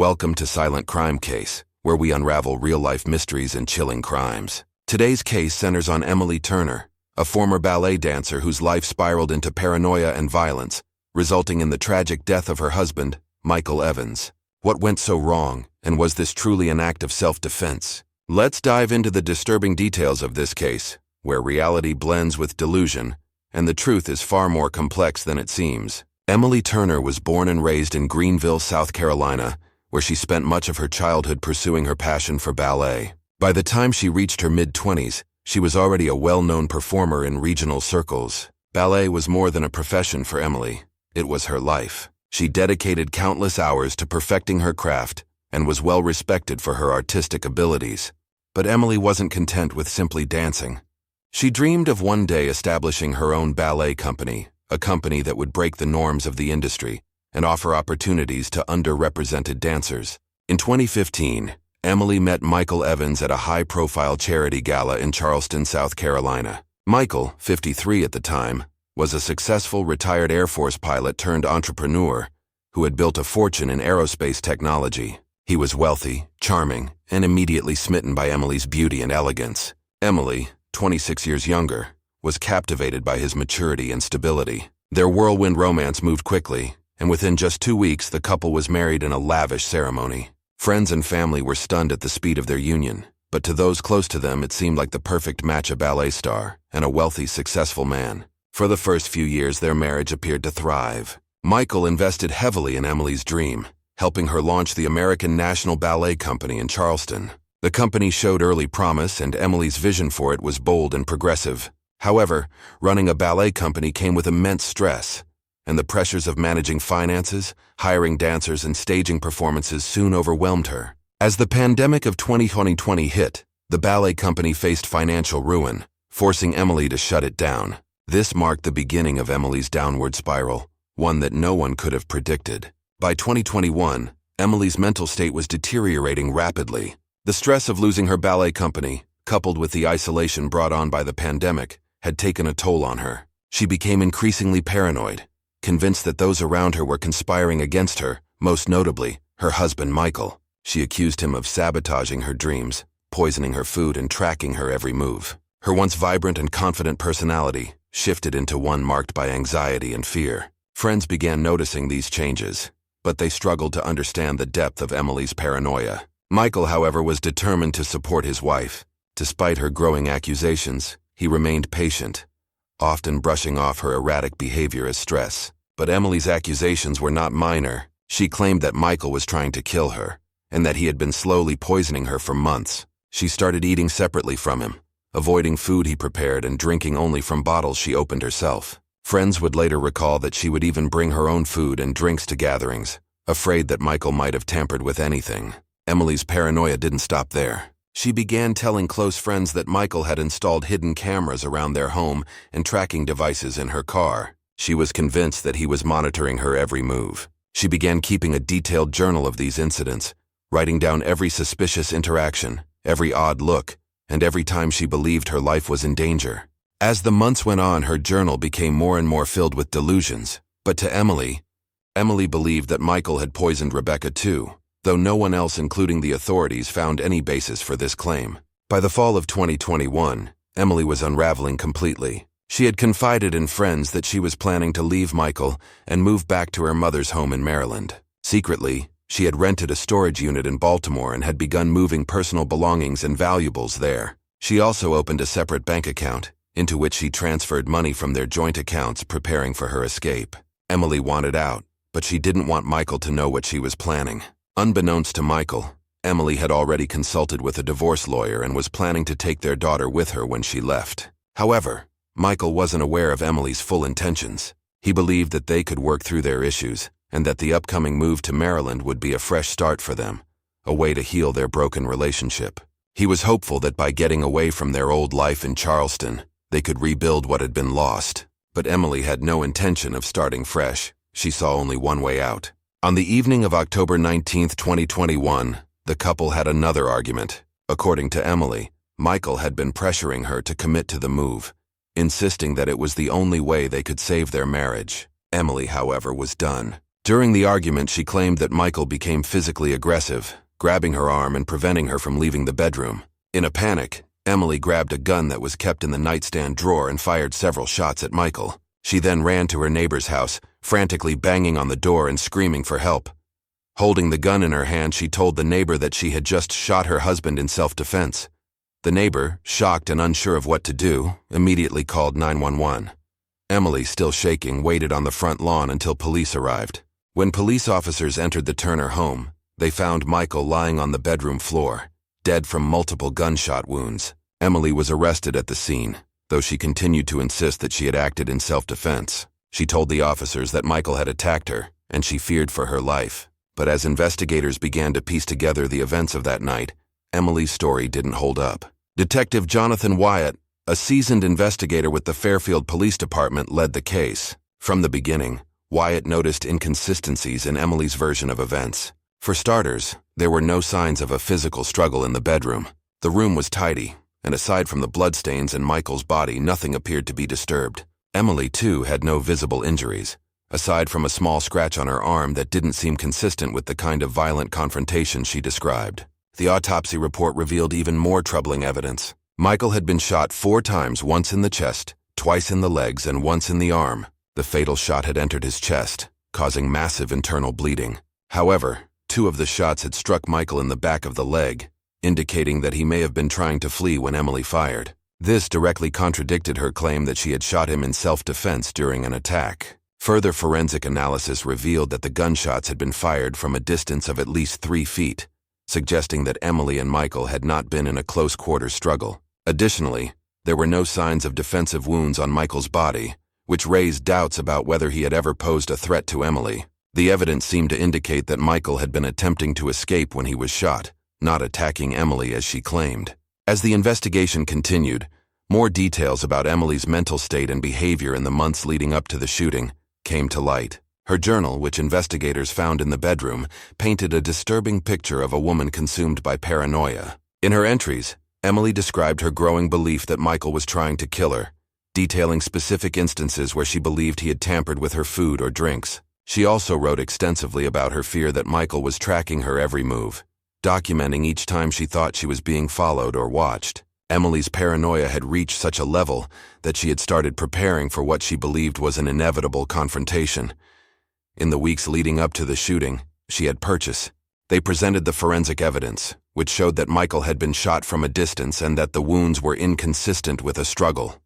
Welcome to Silent Crime Case, where we unravel real-life mysteries and chilling crimes. Today's case centers on Emily Turner, a former ballet dancer whose life spiraled into paranoia and violence, resulting in the tragic death of her husband, Michael Evans. What went so wrong, and was this truly an act of self-defense? Let's dive into the disturbing details of this case, where reality blends with delusion, and the truth is far more complex than it seems. Emily Turner was born and raised in Greenville, South Carolina, where she spent much of her childhood pursuing her passion for ballet. By the time she reached her mid-20s, she was already a well-known performer in regional circles. Ballet was more than a profession for Emily. It was her life. She dedicated countless hours to perfecting her craft and was well respected for her artistic abilities. But Emily wasn't content with simply dancing. She dreamed of one day establishing her own ballet company, a company that would break the norms of the industry and offer opportunities to underrepresented dancers. In 2015, Emily met Michael Evans at a high-profile charity gala in Charleston, South Carolina. Michael, 53 at the time, was a successful retired Air Force pilot turned entrepreneur who had built a fortune in aerospace technology. He was wealthy, charming, and immediately smitten by Emily's beauty and elegance. Emily, 26 years younger, was captivated by his maturity and stability. Their whirlwind romance moved quickly, and within just 2 weeks the couple was married in a lavish ceremony. Friends and family were stunned at the speed of their union, but to those close to them it seemed like the perfect match: a ballet star and a wealthy, successful man. For the first few years their marriage appeared to thrive. Michael invested heavily in Emily's dream, helping her launch the American National Ballet Company in Charleston. The company showed early promise, and Emily's vision for it was bold and progressive. However, running a ballet company came with immense stress, and the pressures of managing finances, hiring dancers, and staging performances soon overwhelmed her. As the pandemic of 2020 hit, the ballet company faced financial ruin, forcing Emily to shut it down. This marked the beginning of Emily's downward spiral, one that no one could have predicted. By 2021, Emily's mental state was deteriorating rapidly. The stress of losing her ballet company, coupled with the isolation brought on by the pandemic, had taken a toll on her. She became increasingly paranoid, convinced that those around her were conspiring against her, most notably, her husband Michael. She accused him of sabotaging her dreams, poisoning her food, and tracking her every move. Her once vibrant and confident personality shifted into one marked by anxiety and fear. Friends began noticing these changes, but they struggled to understand the depth of Emily's paranoia. Michael, however, was determined to support his wife. Despite her growing accusations, he remained patient, often brushing off her erratic behavior as stress. But Emily's accusations were not minor. She claimed that Michael was trying to kill her, and that he had been slowly poisoning her for months. She started eating separately from him, avoiding food he prepared and drinking only from bottles she opened herself. Friends would later recall that she would even bring her own food and drinks to gatherings, afraid that Michael might have tampered with anything. Emily's paranoia didn't stop there. She began telling close friends that Michael had installed hidden cameras around their home and tracking devices in her car. She was convinced that he was monitoring her every move. She began keeping a detailed journal of these incidents, writing down every suspicious interaction, every odd look, and every time she believed her life was in danger. As the months went on, her journal became more and more filled with delusions. But to Emily believed that Michael had poisoned Rebecca too, though no one else, including the authorities, found any basis for this claim. By the fall of 2021, Emily was unraveling completely. She had confided in friends that she was planning to leave Michael and move back to her mother's home in Maryland. Secretly, she had rented a storage unit in Baltimore and had begun moving personal belongings and valuables there. She also opened a separate bank account, into which she transferred money from their joint accounts, preparing for her escape. Emily wanted out, but she didn't want Michael to know what she was planning. Unbeknownst to Michael, Emily had already consulted with a divorce lawyer and was planning to take their daughter with her when she left. However, Michael wasn't aware of Emily's full intentions. He believed that they could work through their issues, and that the upcoming move to Maryland would be a fresh start for them, a way to heal their broken relationship. He was hopeful that by getting away from their old life in Charleston, they could rebuild what had been lost. But Emily had no intention of starting fresh. She saw only one way out. On the evening of October 19, 2021, the couple had another argument. According to Emily, Michael had been pressuring her to commit to the move, insisting that it was the only way they could save their marriage. Emily, however, was done. During the argument, she claimed that Michael became physically aggressive, grabbing her arm and preventing her from leaving the bedroom. In a panic, Emily grabbed a gun that was kept in the nightstand drawer and fired several shots at Michael. She then ran to her neighbor's house, frantically banging on the door and screaming for help. Holding the gun in her hand, she told the neighbor that she had just shot her husband in self-defense. The neighbor, shocked and unsure of what to do, immediately called 911. Emily, still shaking, waited on the front lawn until police arrived. When police officers entered the Turner home, they found Michael lying on the bedroom floor, dead from multiple gunshot wounds. Emily was arrested at the scene, though she continued to insist that she had acted in self-defense. She told the officers that Michael had attacked her, and she feared for her life. But as investigators began to piece together the events of that night, Emily's story didn't hold up. Detective Jonathan Wyatt, a seasoned investigator with the Fairfield Police Department, led the case. From the beginning, Wyatt noticed inconsistencies in Emily's version of events. For starters, there were no signs of a physical struggle in the bedroom. The room was tidy, and aside from the bloodstains in Michael's body, nothing appeared to be disturbed. Emily, too, had no visible injuries, aside from a small scratch on her arm that didn't seem consistent with the kind of violent confrontation she described. The autopsy report revealed even more troubling evidence. Michael had been shot 4 times, once in the chest, twice in the legs, and once in the arm. The fatal shot had entered his chest, causing massive internal bleeding. However, 2 of the shots had struck Michael in the back of the leg, indicating that he may have been trying to flee when Emily fired. This directly contradicted her claim that she had shot him in self-defense during an attack. Further forensic analysis revealed that the gunshots had been fired from a distance of at least 3 feet, suggesting that Emily and Michael had not been in a close-quarters struggle. Additionally, there were no signs of defensive wounds on Michael's body, which raised doubts about whether he had ever posed a threat to Emily. The evidence seemed to indicate that Michael had been attempting to escape when he was shot, not attacking Emily as she claimed. As the investigation continued, more details about Emily's mental state and behavior in the months leading up to the shooting came to light. Her journal, which investigators found in the bedroom, painted a disturbing picture of a woman consumed by paranoia. In her entries, Emily described her growing belief that Michael was trying to kill her, detailing specific instances where she believed he had tampered with her food or drinks. She also wrote extensively about her fear that Michael was tracking her every move, documenting each time she thought she was being followed or watched. Emily's paranoia had reached such a level that she had started preparing for what she believed was an inevitable confrontation. In the weeks leading up to the shooting, she had purchased. They presented the forensic evidence, which showed that Michael had been shot from a distance and that the wounds were inconsistent with a struggle.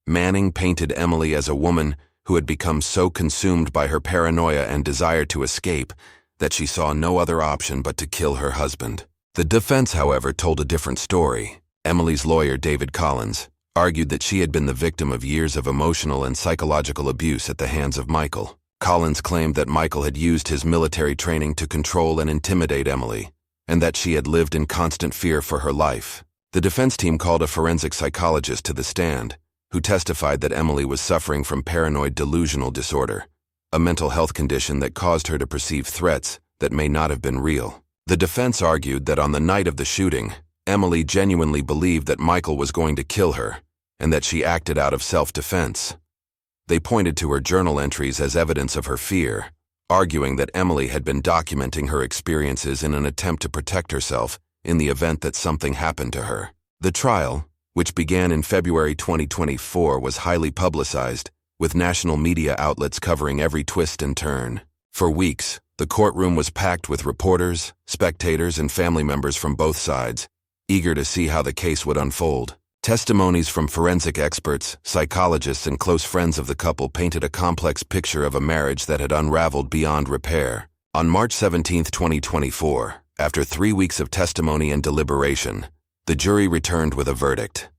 Manning painted Emily as a woman who had become so consumed by her paranoia and desire to escape that she saw no other option but to kill her husband. The defense, however, told a different story. Emily's lawyer, David Collins, argued that she had been the victim of years of emotional and psychological abuse at the hands of Michael. Collins claimed that Michael had used his military training to control and intimidate Emily, and that she had lived in constant fear for her life. The defense team called a forensic psychologist to the stand, who testified that Emily was suffering from paranoid delusional disorder, a mental health condition that caused her to perceive threats that may not have been real. The defense argued that on the night of the shooting, Emily genuinely believed that Michael was going to kill her, and that she acted out of self-defense. They pointed to her journal entries as evidence of her fear, arguing that Emily had been documenting her experiences in an attempt to protect herself in the event that something happened to her. The trial, which began in February 2024, was highly publicized, with national media outlets covering every twist and turn. For weeks, the courtroom was packed with reporters, spectators, and family members from both sides, eager to see how the case would unfold. Testimonies from forensic experts, psychologists, and close friends of the couple painted a complex picture of a marriage that had unraveled beyond repair. On March 17, 2024, after 3 weeks of testimony and deliberation, the jury returned with a verdict.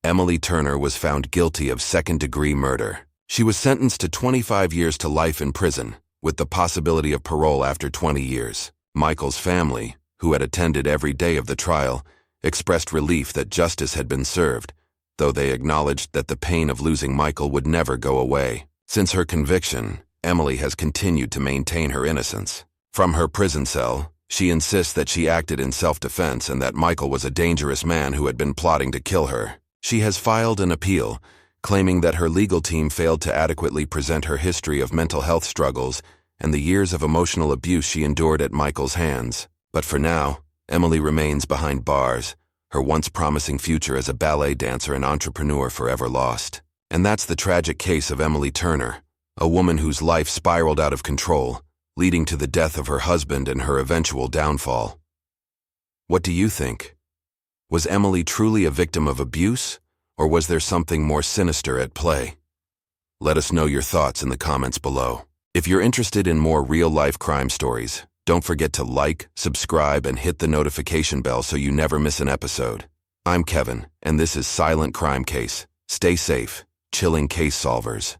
Emily Turner was found guilty of second-degree murder. She was sentenced to 25 years to life in prison, with the possibility of parole after 20 years. Michael's family, who had attended every day of the trial, expressed relief that justice had been served, though they acknowledged that the pain of losing Michael would never go away. Since her conviction, Emily has continued to maintain her innocence. From her prison cell, she insists that she acted in self-defense and that Michael was a dangerous man who had been plotting to kill her. She has filed an appeal, claiming that her legal team failed to adequately present her history of mental health struggles and the years of emotional abuse she endured at Michael's hands. But for now, Emily remains behind bars, her once promising future as a ballet dancer and entrepreneur forever lost. And that's the tragic case of Emily Turner, a woman whose life spiraled out of control, leading to the death of her husband and her eventual downfall. What do you think? Was Emily truly a victim of abuse, or was there something more sinister at play? Let us know your thoughts in the comments below. If you're interested in more real-life crime stories, don't forget to like, subscribe, and hit the notification bell so you never miss an episode. I'm Kevin, and this is Silent Crime Case. Stay safe, chilling case solvers.